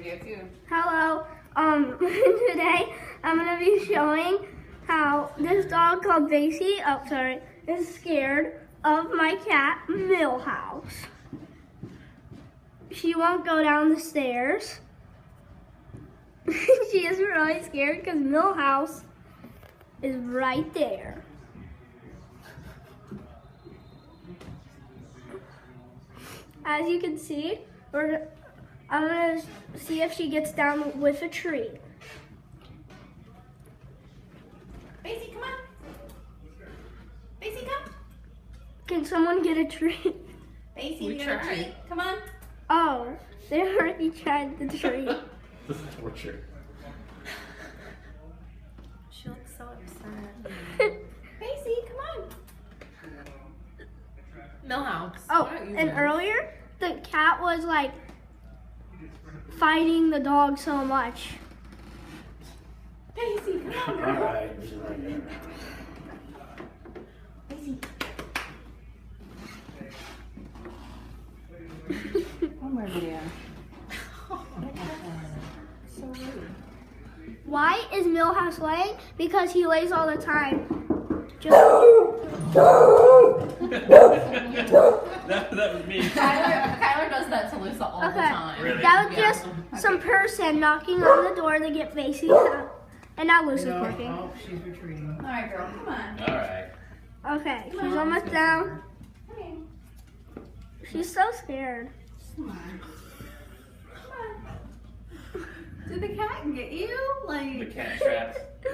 video too. Hello. Today I'm gonna be showing how this dog called Basie, is scared of my cat Millhouse. She won't go down the stairs. She is really scared because Millhouse is right there. As you can see, I'm gonna see if she gets down with a treat. Basie, come on. Basie, come. Can someone get a treat? Basie, We you got a tried. treat. Come on. Oh, they already tried the treat. This is torture. She looks so upset. Basie, come on. Millhouse. Oh, why don't you and move? earlier the cat was like fighting the dog so much. Basie, come on, All girl. right. Basie. Oh my god. So rude. Why is Millhouse laying? Because he lays all the time. Just that was me. Kyler does that to Lisa all the okay. time. Really? That was Yeah. just some person knocking on the door to get Basie out. And now Lucy's working. Oh, she's retreating. All right, girl, come on. All right. Okay, she's almost down. Come here. She's so scared. Come on. Come on. Did the cat get you? The Like, cat traps. you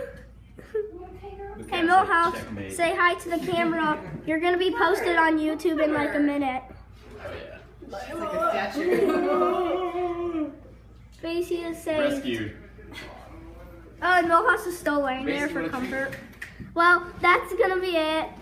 okay, girl? The Hey cat Millhouse, said checkmate. say hi to the camera. You're gonna be posted on YouTube in like a minute. Oh, yeah. It's like a statue. Basie is saying, Rescued. oh, and Millhouse is still laying there for comfort. Well, that's gonna be it.